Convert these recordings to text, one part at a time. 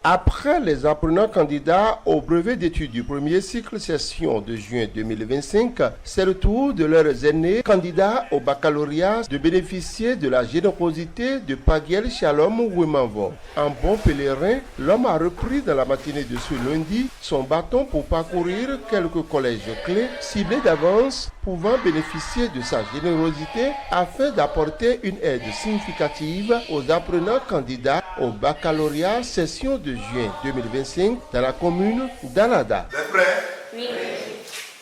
Après les apprenants candidats au brevet d'études du premier cycle session de juin 2025, c'est le tour de leurs aînés candidats au baccalauréat de bénéficier de la générosité de Paguel Shalom Wimanvo. En bon pèlerin, l'homme a repris dans la matinée de ce lundi son bâton pour parcourir quelques collèges clés ciblés d'avance pouvant bénéficier de sa générosité afin d'apporter une aide significative aux apprenants candidats au baccalauréat session de juin 2025 dans la commune d'Alada. Vous êtes prêts? Oui.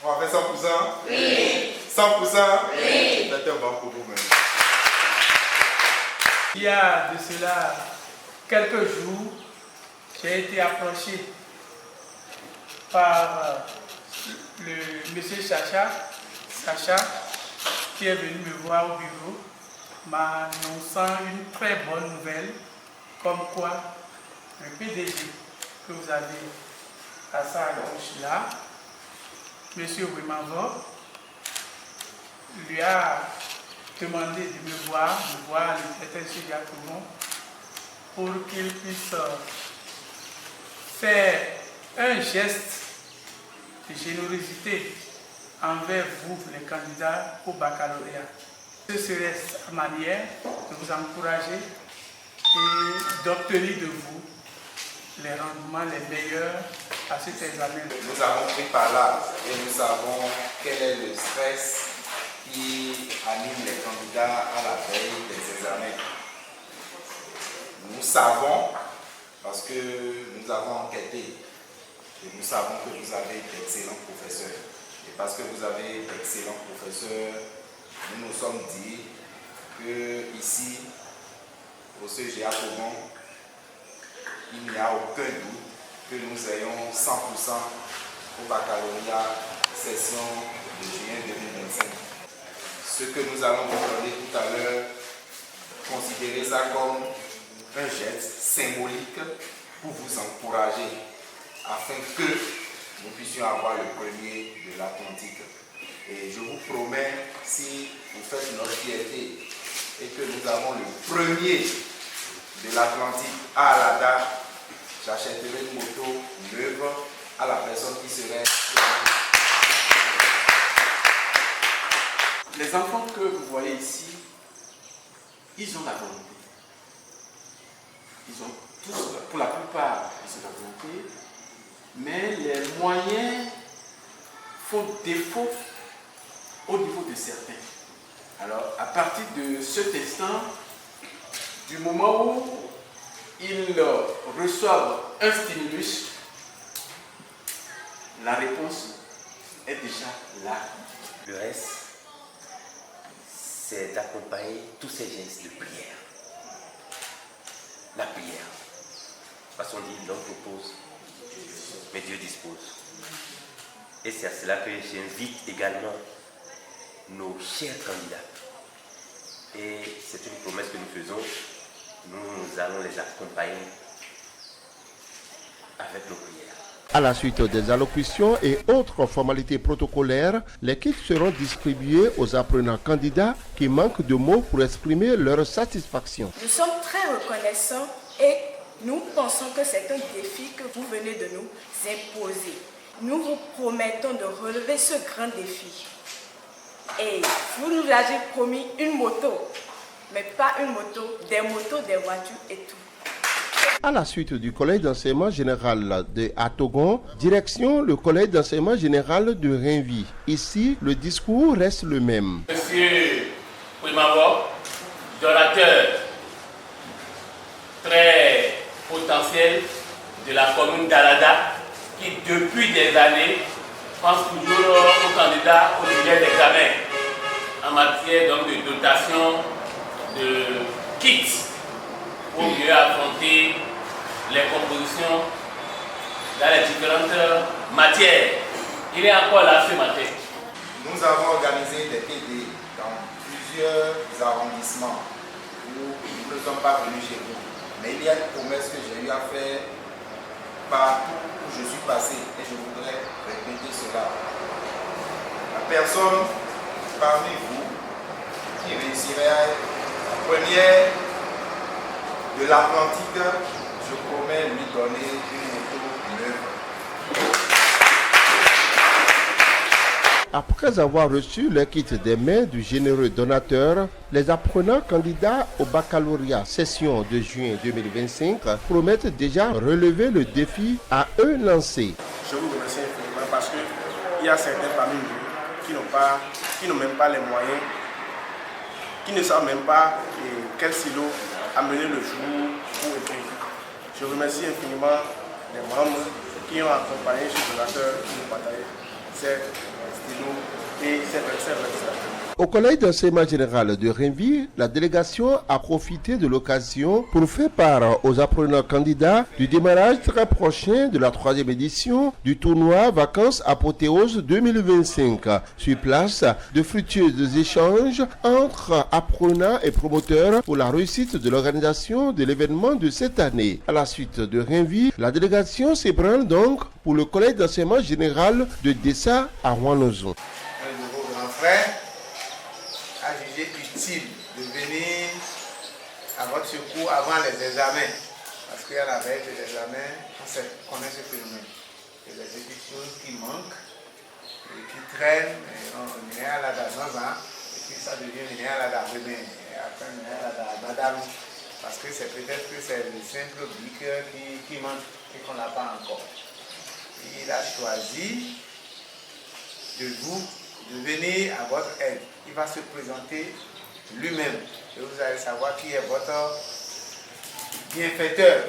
On va faire 100%? Oui. 100%? Oui. Faites un banc pour vous-même. Il y a de cela quelques jours, j'ai été approché par le monsieur Sacha, qui est venu me voir au bureau, m'annonçant une très bonne nouvelle, comme quoi le PDG que vous avez à sa gauche là, M. Wimanvo, lui a demandé de me voir le président Jacobon, pour qu'il puisse faire un geste de générosité envers vous, les candidats au baccalauréat. Ce serait sa manière de vous encourager et d'obtenir de vous les rendements les meilleurs à cet examen. Nous avons pris par là et nous savons quel est le stress qui anime les candidats à la veille des examens. Nous savons, parce que nous avons enquêté, et nous savons que vous avez d'excellents professeurs. Et parce que vous avez d'excellents professeurs, nous nous sommes dit que ici, au CGA Togon, il n'y a aucun doute que nous ayons 100% au baccalauréat session de juin 2025. Ce que nous allons vous donner tout à l'heure, considérez ça comme un geste symbolique pour vous encourager afin que nous puissions avoir le premier de l'Atlantique. Et je vous promets, si vous faites notre fierté et que nous avons le premier de l'Atlantique à Alada, j'achèterai une moto neuve à la personne qui serait... Les enfants que vous voyez ici, ils ont la volonté. Ils ont tous, pour la plupart, ils ont la volonté, mais les moyens font défaut au niveau de certains. Alors, à partir de cet instant, du moment où ils reçoivent un stimulus, la réponse est déjà là. Le reste, c'est d'accompagner tous ces gestes de prière. La prière. Parce qu'on dit l'homme propose, mais Dieu dispose. Et c'est à cela que j'invite également nos chers candidats. Et c'est une promesse que nous faisons. Nous allons les accompagner avec nos prières. À la suite des allocutions et autres formalités protocolaires, les kits seront distribués aux apprenants candidats qui manquent de mots pour exprimer leur satisfaction. Nous sommes très reconnaissants et nous pensons que c'est un défi que vous venez de nous imposer. Nous vous promettons de relever ce grand défi. Et vous nous avez promis une moto, mais pas une moto, des motos, des voitures et tout. À la suite du collège d'enseignement général de Atogon, direction le collège d'enseignement général de Renvi. Ici, le discours reste le même. Monsieur Wimanvo, donateur très potentiel de la commune d'Alada, qui depuis des années pense toujours aux candidats aux filières d'examen en matière donc, de dotation de kits pour mieux affronter les compositions dans les différentes matières. Il est encore là ce matin. Nous avons organisé des PD dans plusieurs arrondissements où nous ne sommes pas venus chez vous. Mais il y a une promesse que j'ai eu à faire partout où je suis passé et je voudrais répéter cela. La personne parmi vous qui réussirait à être la première de l'Atlantique je promets lui donner une moto neuve. Après avoir reçu le kit des mains du généreux donateur, les apprenants candidats au baccalauréat session de juin 2025 promettent déjà relever le défi à eux lancé. Je vous remercie infiniment parce qu'il y a certains parmi nous qui n'ont même pas les moyens, qui ne savent même pas quel stylo amener le jour pour écrire. Je remercie infiniment les membres qui ont accompagné ce donateur qui nous partageait ces stylos et ces vêtements. Au collège d'enseignement général de Renvi, la délégation a profité de l'occasion pour faire part aux apprenants candidats du démarrage très prochain de la 3e édition du tournoi Vacances Apothéose 2025. Sur place, de fructueux échanges entre apprenants et promoteurs pour la réussite de l'organisation de l'événement de cette année. À la suite de Renvi, la délégation s'ébranle donc pour le collège d'enseignement général de Dessa à Ouanouzou. Un de vos grands frères a jugé utile de venir à votre secours avant les examens. Parce qu'à la veille des examens, on connaît ce phénomène. Il y a des petites choses qui manquent, et qui traînent, et on est à la dame, et puis ça devient une à la dame, et après une à la madame. Parce que c'est peut-être que c'est le simple bic qui manque et qu'on n'a pas encore. Il a choisi de venir à votre aide. Il va se présenter lui-même et vous allez savoir qui est votre bienfaiteur.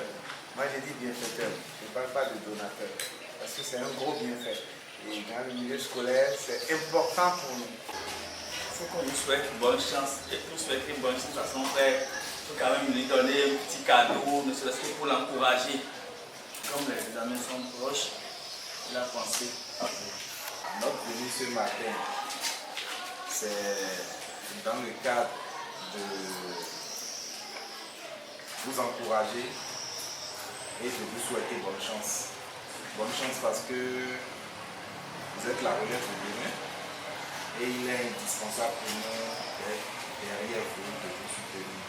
Moi j'ai dit bienfaiteur, je ne parle pas de donateur parce que c'est un gros bienfait. Et dans le milieu scolaire, c'est important pour nous. Il faut qu'on lui souhaite bonne chance et pour souhaiter bonne chance à son frère, il faut quand même lui donner un petit cadeau, ne serait-ce que pour l'encourager. Comme les examens sont proches, il a pensé à vous. Notre venue ce matin, c'est dans le cadre de vous encourager et de vous souhaiter bonne chance. Bonne chance parce que vous êtes la relève de demain et il est indispensable pour nous d'être derrière vous, de vous soutenir.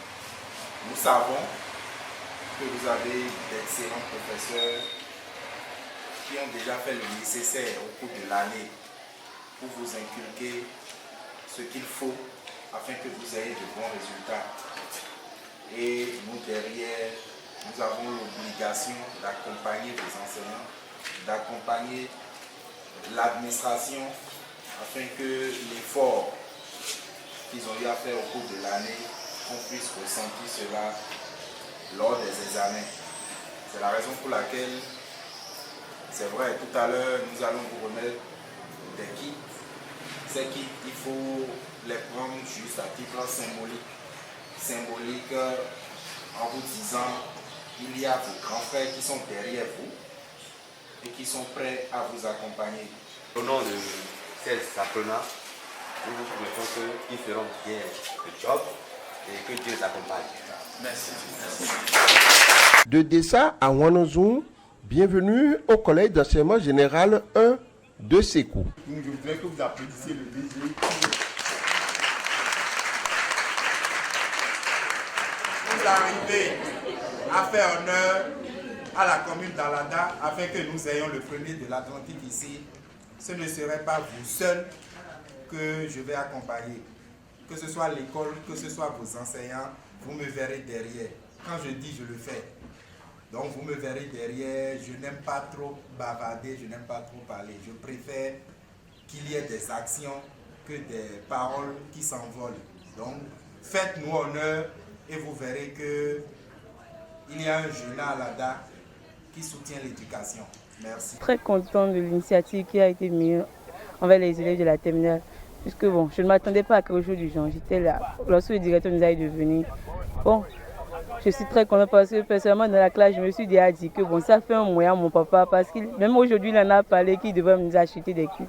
Nous savons que vous avez d'excellents professeurs qui ont déjà fait le nécessaire au cours de l'année pour vous inculquer ce qu'il faut afin que vous ayez de bons résultats. Et nous derrière, nous avons l'obligation d'accompagner vos enseignants, d'accompagner l'administration afin que l'effort qu'ils ont eu à faire au cours de l'année, qu'on puisse ressentir cela lors des examens. C'est la raison pour laquelle, c'est vrai, tout à l'heure, nous allons vous remettre des kits. Ces kits, il faut les prendre juste à titre symbolique. Symbolique en vous disant, il y a vos grands frères qui sont derrière vous et qui sont prêts à vous accompagner. Au nom de ces apprenants, nous vous promettons qu'ils feront bien le job et que Dieu les accompagne. Merci. De Dessa à Ouanouzou, bienvenue au collège d'enseignement général 1 de Sékou. Donc je voudrais que vous applaudissiez le DG. Vous arrivez à faire honneur à la commune d'Alada afin que nous ayons le premier de l'Atlantique ici. Ce ne serait pas vous seul que je vais accompagner. Que ce soit l'école, que ce soit vos enseignants, vous me verrez derrière. Quand je dis, je le fais. Donc vous me verrez derrière, je n'aime pas trop bavarder, je n'aime pas trop parler. Je préfère qu'il y ait des actions que des paroles qui s'envolent. Donc faites-nous honneur et vous verrez qu'il y a un jeune à Alada qui soutient l'éducation. Merci. Très content de l'initiative qui a été mise envers les élèves de la terminale. Puisque bon, je ne m'attendais pas à quelque chose du genre. J'étais là lorsque le directeur nous a dit de venir. Bon, je suis très content parce que personnellement dans la classe, je me suis déjà dit que bon, ça fait un moyen à mon papa parce que même aujourd'hui, il en a parlé qu'il devait nous acheter des kits.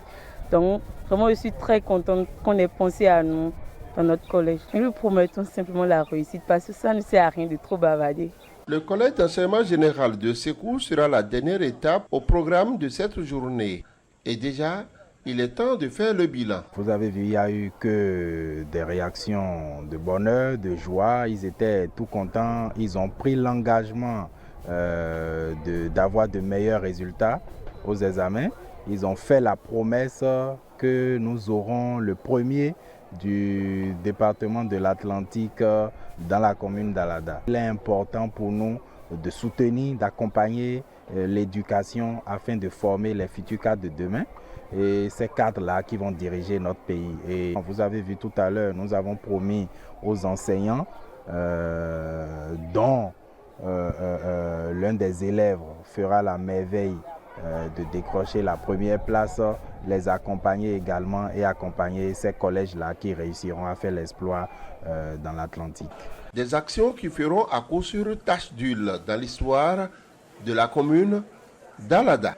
Donc, vraiment, je suis très contente qu'on ait pensé à nous dans notre collège. Nous lui promettons simplement la réussite parce que ça ne sert à rien de trop bavarder. Le collège d'enseignement général de Sékou sera la dernière étape au programme de cette journée. Et déjà, il est temps de faire le bilan. Vous avez vu, il n'y a eu que des réactions de bonheur, de joie. Ils étaient tout contents. Ils ont pris l'engagement d'avoir de meilleurs résultats aux examens. Ils ont fait la promesse que nous aurons le premier du département de l'Atlantique dans la commune d'Alada. Il est important pour nous de soutenir, d'accompagner l'éducation afin de former les futurs cadres de demain. Et ces cadres-là qui vont diriger notre pays. Et vous avez vu tout à l'heure, nous avons promis aux enseignants dont l'un des élèves fera la merveille de décrocher la première place, les accompagner également et accompagner ces collèges-là qui réussiront à faire l'exploit dans l'Atlantique. Des actions qui feront à coup sûr tache d'huile dans l'histoire de la commune d'Alada.